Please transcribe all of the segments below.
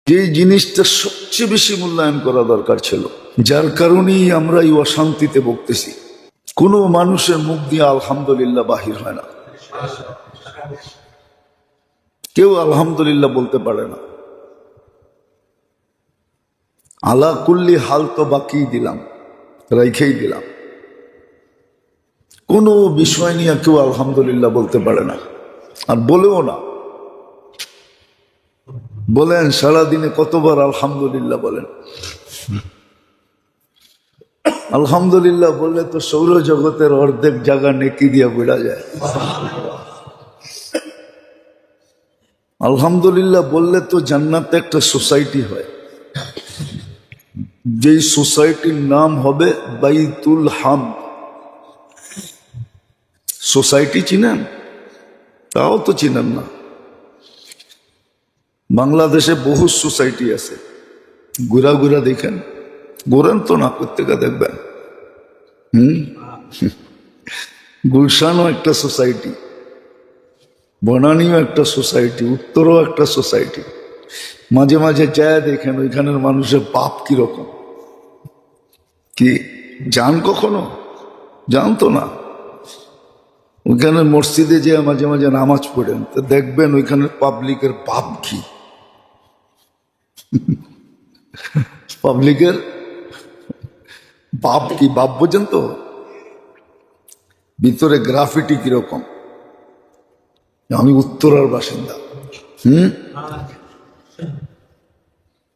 যে জিনিসটা সবচেয়ে বেশি মূল্যায়ন করা দরকার ছিল, যার কারণেই আমরা এই অশান্তিতে ভুগতেছি। কোনো মানুষের মুখ দিয়ে আলহামদুলিল্লাহ বাহির হয় না, কেউ আলহামদুলিল্লাহ বলতে পারে না। আলা কুল্লি হাল তো বাকি দিলাম, রেখেই দিলাম। কোনো বিষয় নিয়ে কেউ আলহামদুলিল্লাহ বলতে পারে না, আর বলেও না। বলেন সারাদিনে কতবার আলহামদুলিল্লাহ বলেন? আলহামদুলিল্লাহ বললে তো সৌরজগতের অর্ধেক জায়গা নেকি দিয়ে বেড়া যায়। আলহামদুলিল্লাহ বললে তো জান্নাতে একটা সোসাইটি হয়, যেই সোসাইটির নাম হবে বাইতুল হামদ। সোসাইটি চিনেন? তাও তো চিনেন না। বাংলাদেশে বহু সোসাইটি আছে, ঘুরা ঘুরা দেখেন। ঘুরেন তো না, প্রত্যেকে দেখবেন। গুলশানও একটা সোসাইটি, বনানীও একটা সোসাইটি, উত্তরও একটা সোসাইটি। মাঝে মাঝে যায় দেখেন ওইখানের মানুষের পাপ কিরকম। কি যান কখনো? জানতো না। ওইখানে মসজিদে যে মাঝে মাঝে নামাজ পড়েন, তো দেখবেন ওইখানের পাবলিকের পাপ কি। পাবলিকের বাপ কি, বাপ বোঝেন তো? ভিতরে গ্রাফিটি কিরকম। আমি উত্তরার বাসিন্দা।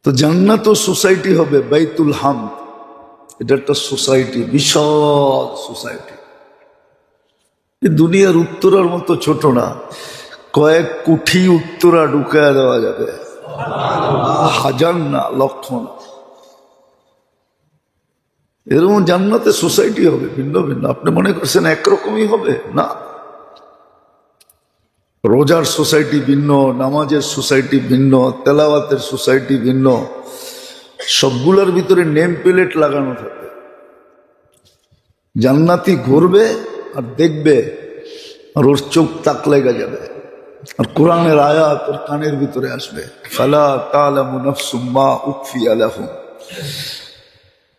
তো জান্নাত সোসাইটি হবে বাইতুল হামদ। এটা একটা সোসাইটি, বিশাল সোসাইটি। দুনিয়ার উত্তরার মতো ছোট না, কয়েক কোটি উত্তরা ঢুকায় দেওয়া যাবে, হাজার না, লক্ষ না। এরকম জান্নাতে সোসাইটি হবে ভিন্ন ভিন্ন। আপনি মনে করছেন একরকমই হবে? না। রোজার সোসাইটি ভিন্ন, নামাজের সোসাইটি ভিন্ন, তেলাওয়াতের সোসাইটি ভিন্ন। সবগুলোর ভিতরে নেম প্লেট লাগানো থাকবে। জান্নাতি ঘুরবে আর দেখবে, আর ওর চোখ তাক লেগে যাবে। আর কোরআনের আয়াত ওর কানের ভিতরে আসবে। ফালা তা'লামু নাফসুম মা উখফিয়া লাহুম।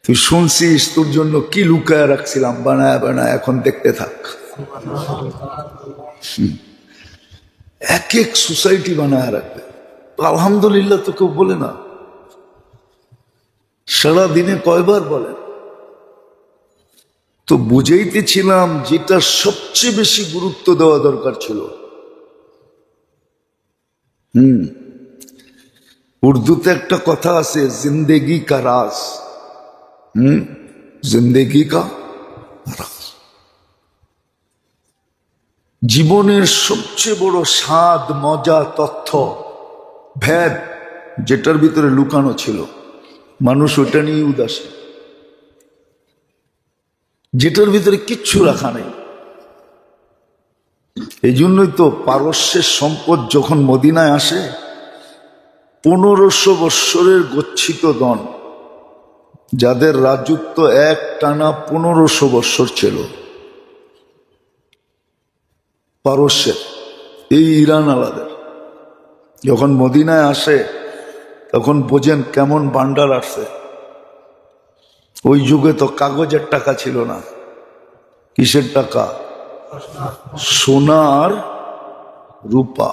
তুই শুনছিস, তোর জন্য কি লুকায় রাখছিলাম বানায় বানায়, এখন দেখতে থাক। এক এক সোসাইটি বানায় রাখবে। আলহামদুলিল্লাহ তো কেউ বলে না। সারাদিনে কয়বার বলেন? তো বুঝাইতেছিলাম যেটা সবচেয়ে বেশি গুরুত্ব দেওয়া দরকার ছিল। উর্দুতে একটা কথা আছে, জিন্দেগি কা রাজ। জিন্দেগি কা রাজ, জীবনের সবচেয়ে বড় স্বাদ, মজা, তথ্য, ভেদ যেটার ভিতরে লুকানো ছিল, মানুষ ওটা নিয়ে উদাসীন। যেটার ভিতরে কিচ্ছু রাখা নেই। এই জন্যই তো পারস্যের সম্পদ যখন মদিনায় আসে, 1500 বৎসরের গচ্ছিত দন, যাদের রাজত্ব এক টানা 1500 বৎসর ছিল পারস্যের, এই ইরান আলাদের, যখন মদিনায় আসে তখন বোঝেন কেমন ভান্ডার আসছে। ওই যুগে তো কাগজের টাকা ছিল না। কিসের টাকা? সোনার রূপা,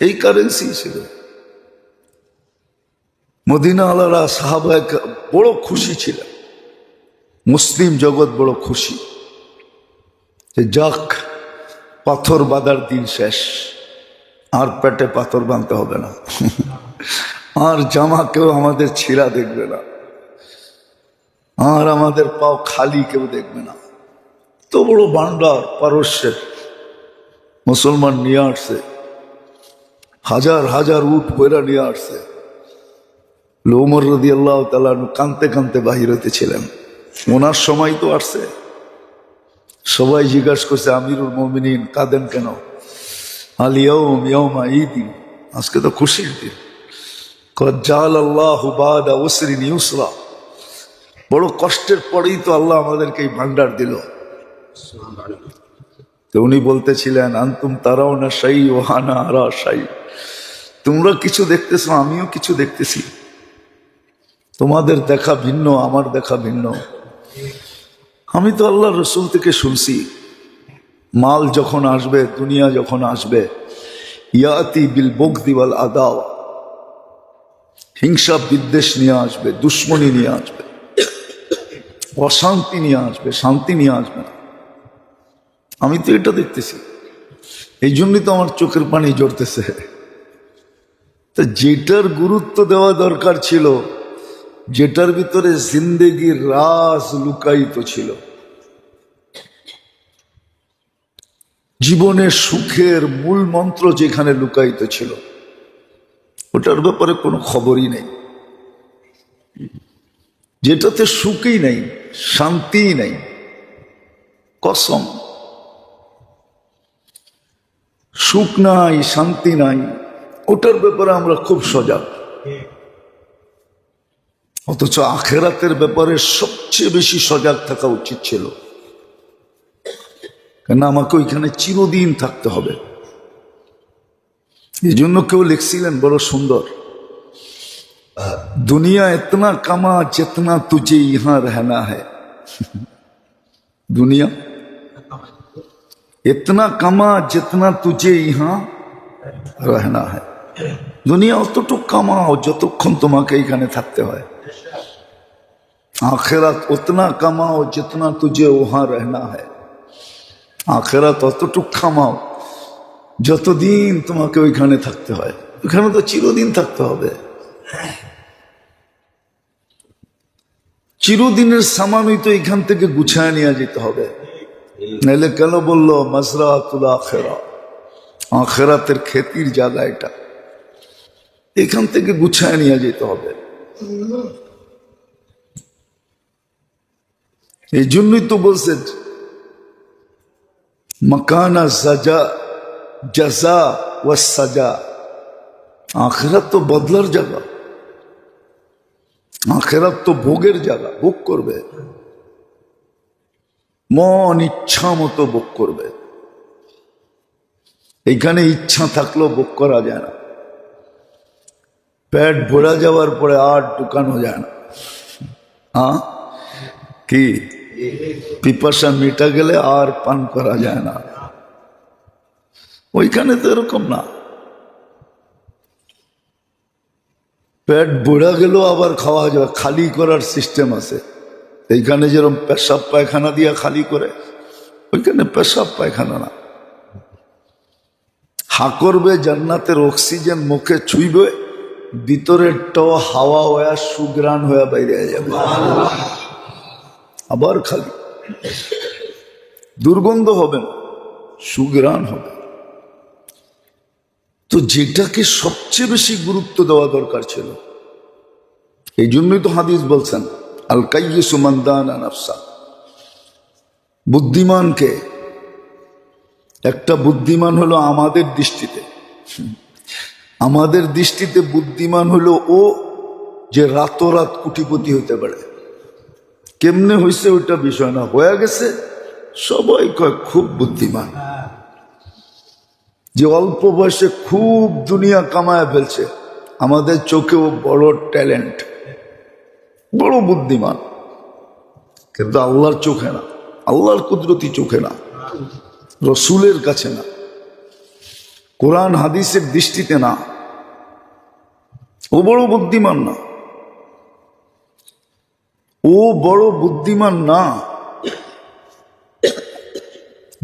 এই কারেন্সি ছিল। মদিনা আলারা সাহাবা বড় খুশি ছিলেন, মুসলিম জগৎ বড় খুশি যে যাক, পাথর বাঁধার দিন শেষ, আর পেটে পাথর বাঁধতে হবে না, আর জামা কেউ আমাদের ছিঁড়া দেখবে না, আর আমাদের পাও খালি কেউ দেখবে না। তো বড় ভান্ডার পারস্যের মুসলমান নিয়ে আসছে, হাজার হাজার উট বইরা নিয়ে আসছে। ওমর রাদিয়াল্লাহু তাআলা কাঁদতে কাঁদতে বাহির হইতেছিলেন। ওনার সময় তো আসছে। সবাই জিজ্ঞাসা করছে, আমিরুল মুমিনিন কাঁদেন কেন? আল ইয়াউম ইয়াউমা ঈদিন, আজকে তো খুশির দিন। কদ জাআলাল্লাহু বাদা উসরিন ইউসরা, বড় কষ্টের পরেই তো আল্লাহ আমাদেরকে এই ভান্ডার দিল। তো উনি বলতেছিলেন, আনতুম তারাউনা শাই ওয়া আনা আরা শাই, তোমরা কিছু দেখতেছো, আমিও কিছু দেখতেছি। তোমাদের দেখা ভিন্ন, আমার দেখা ভিন্ন। আমি তো আল্লাহ রসুল থেকে শুনছি, মাল যখন আসবে, দুনিয়া যখন আসবে, ইয়াতি বিল বগদি ওয়াল আদাওয়া, হিংসা বিদ্বেষ নিয়ে আসবে, দুশ্মনী নিয়ে আসবে, অশান্তি নিয়ে আসবে, শান্তি নিয়ে আসবে না। আমি তো এটা দেখতেছি, এই জন্যই তো আমার চোখের পানি ঝরতেছে। তা যেটার গুরুত্ব দেওয়া দরকার ছিল, যেটার ভিতরে জিন্দেগির রাজ লুকায়িত ছিল, জীবনের সুখের মূল মন্ত্র যেখানে লুকায়িত ছিল, ওটার ব্যাপারে কোনো খবরই নেই। যেটাতে সুখই নেই, শান্তিই নেই, কসম, সুখ নাই, শান্তি নাই, ওটার ব্যাপারে আমরা খুব সজাগ। অথচ আখেরাতের ব্যাপারে সবচেয়ে বেশি সজাগ থাকা উচিত ছিল, কেন আমাকে ওইখানে চিরদিন থাকতে হবে। এই জন্য কেউ লিখছিলেন বড় সুন্দর, দুনিয়া ইতনা কামা जितना तुझे यहाँ रहना है। দুনিয়া इतना কামা जितना तुझे यहाँ रहना है। দুনিয়া অতটুক কামাও যতক্ষণ তোমাকে এখানে থাকতে হয়। आखिरत उतना कमाओ जितना तुझे वहां रहना है। आखिरत অতটুক কামাও যতদিন তোমাকে ওইখানে থাকতে হয়। ওইখানে তো চিরদিন থাকতে হবে। চিরদিনের সামানই তো এখান থেকে গুছায় নিয়ে যেতে হবে। নাহলে কেন বললো মাজরাতুল আখিরা, আখিরাতের খেতির জায়গা এটা, এখান থেকে গুছায় নিয়ে যেতে হবে। এই জন্যই তো বলছে মাকানা সাজা জাজা ওয়া সাজা, আখিরাত তো বদলার জায়গা, আখিরাত তো ভোগের জায়গা, ভোগ করবে, মন ইচ্ছা মতো ভোগ করবে। এইখানে ইচ্ছা থাকলেও ভোগ করা যায় না, পেট ভরা যাওয়ার পরে আর ঢুকানো যায় না। হ্যাঁ কি, পিপাসা মিটা গেলে আর পান করা যায় না। ওইখানে তো এরকম না, পেট ভরা গেলেও আবার খাওয়া যাবে, খালি করার সিস্টেম আছে। এইখানে যেরকম পেশাব পায়খানা দিয়া খালি করে, ওইখানে পেশাব পায়খানা না। হা করবে, জান্নাতের অক্সিজেন মুখে ছুঁইবে, ভিতরেরটাও হাওয়া হয়ে সুগ্রাণ হয়ে বাইরে যাবে, আবার খালি, দুর্গন্ধ হবে না, সুগ্রাণ হবে। তো যেটাকে সবচেয়ে বেশি গুরুত্ব দেওয়া দরকার ছিল, এই জন্যই তো হাদিস বলছেন আল কাইয়িসু মান দানা নাফসা, বুদ্ধিমানকে, একটা বুদ্ধিমান হলো আমাদের দৃষ্টিতে, আমাদের দৃষ্টিতে বুদ্ধিমান হলো ও যে রাতোরাত কোটিপতি হইতে পারে। কেমনে হয়েছে ওইটা বিষয় না, হয়ে গেছে সবাই কয় খুব বুদ্ধিমান। যে অল্প বয়সে খুব দুনিয়া কামায় ফেলছে, আমাদের চোখেও বড় ট্যালেন্ট, বড় বুদ্ধিমান, কিন্তু আল্লাহর চোখে না, আল্লাহর কুদরতি চোখে না, রসুলের কাছে না, কোরআন হাদিসের দৃষ্টিতে না, ও বড় বুদ্ধিমান না, ও বড় বুদ্ধিমান না।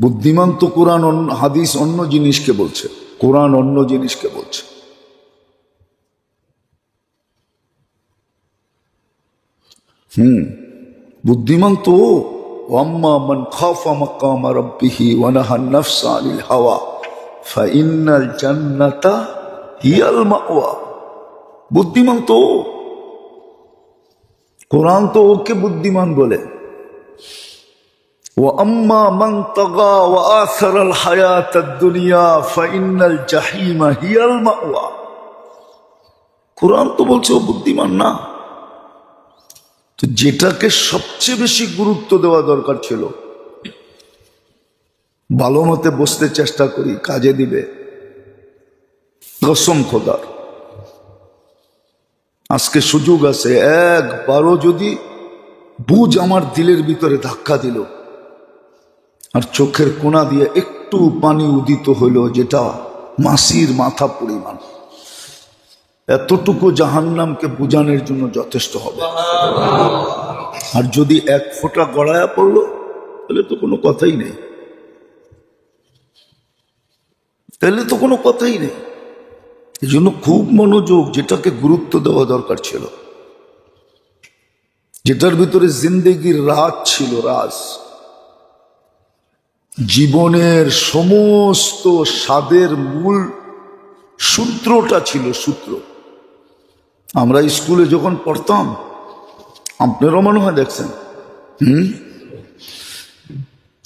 বুদ্ধিমান তো কোরআন হাদিস অন্য জিনিসকে বলছে, কোরআন অন্য জিনিসকে বলছে। বুদ্ধিমান তো আম্মা মান খাফা মাকাম রাব্বিহি ওয়া নাহা নাফসা আনিল হাওয়া ফাইন্নাল জান্নাতা হিয়াল মাওয়া। বুদ্ধিমান তো, কোরআন তো ওকে বুদ্ধিমান বলে। ওয়া আম্মা মান তাগা ওয়া আসারাল হায়াতাদ দুনিয়া ফাইন্নাল জাহিমা হিয়াল মাওয়া। কোরআন তো বলছে ও বুদ্ধিমান না। তো যেটাকে সবচেয়ে বেশি গুরুত্ব দেওয়া দরকার ছিল, ভালো মতে বসতে চেষ্টা করি, কাজে দিবে, কসম খোদার। আজকে সুযোগ আছে, একবারও যদি বুঝ আমার দিলের ভিতরে ধাক্কা দিল আর চোখের কোনা দিয়ে একটু পানি উদিত হইল, যেটা মাসির মাথা পরিমাণ, এতটুকু জাহান্নামকে বুঝানোর জন্য যথেষ্ট হবে। আর যদি এক ফোঁটা গড়ায়া পড়লো তাহলে তো কোনো কথাই নেই, তাহলে তো কোনো কথাই নেই। এই জন্য খুব মনোযোগ, যেটাকে গুরুত্ব দেওয়া দরকার ছিল, যেটার ভিতরে জিন্দেগির রাজ ছিল, রাজ, জীবনের সমস্ত স্বাদের মূল সূত্রটা ছিল, সূত্র। আমরা স্কুলে যখন পড়তাম, আপনারও মনে হয় দেখছেন,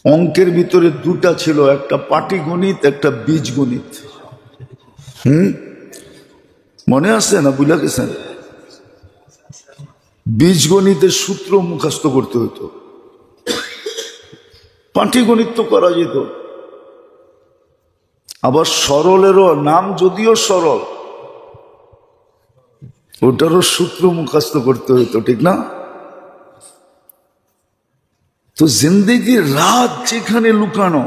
অঙ্কের ভিতরে দুটা ছিল, একটা পাটিগণিত, একটা বীজগণিত। মনে আছে না, বুঝলা গেছেন? বীজগণিতের সূত্র মুখস্থ করতে হতো, পাটিগণিত তো করা যেত। আবার সরলেরও নাম যদিও সরল, ওটারও সূত্র মুখস্থ করতে হতো, ঠিক না? তো জিন্দেগির রাত যেখানে লুকানো,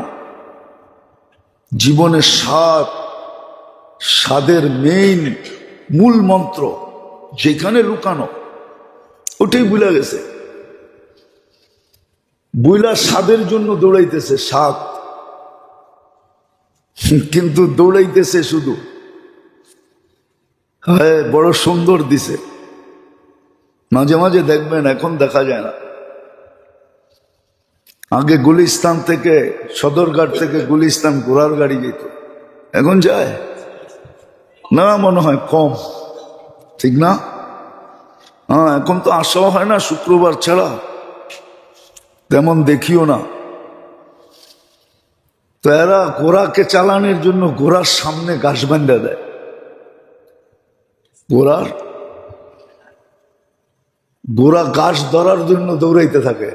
জীবনের স্বাদের মেইন মূল মন্ত্র যেখানে লুকানো, ওটাই ভুলে গেছে। বুইলা স্বাদের জন্য দৌড়াইতেছে, স্বাদ, কিন্তু দৌড়াইতেছে শুধু, হ্যাঁ বড় সুন্দর দিছে, মাঝে মাঝে দেখবেন, এখন দেখা যায় না। আগে গুলিস্তান থেকে, সদরঘাট থেকে গুলিস্তান ঘোড়ার গাড়ি যেত, এখন যায় না, মনে হয় কম, ঠিক না? হ্যাঁ, এখন তো আসাও হয় না শুক্রবার ছাড়া, তেমন দেখিও না। তো এরা ঘোড়াকে চালানোর জন্য ঘোড়ার সামনে ঘাস বান্ধা দেয়, ঘোড়া ঘাস ধরার জন্য দৌড়াইতে থাকে,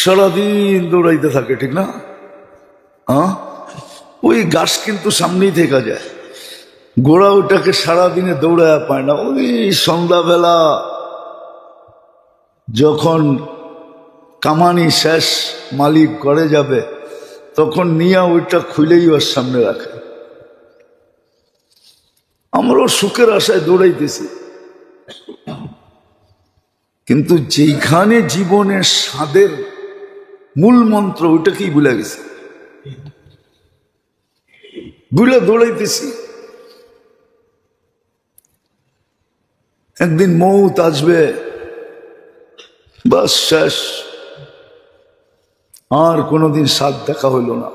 সারাদিন দৌড়াইতে থাকে, ঠিক না? হ্যাঁ, ওই ঘাস কিন্তু সামনেই থেকে যায়, ঘোড়া ওটাকে সারাদিনে দৌড়ায় পায় না। ওই সন্ধ্যাবেলা যখন কামানি শেষ, মালিক ঘরে যাবে, তখন নিয়ে ওইটা খুলেই ওর সামনে রাখে। আমরাও সুখের আশায় দৌড়াইতেছি, কিন্তু যেখানে জীবনের স্বাদের মূল মন্ত্র, ওইটাকেই ভুলে গেছে, ভুলে দৌড়াইতেছি। একদিন মৌত আসবে, বাস শেষ, আর কোনোদিন স্বাদ দেখা হইল না।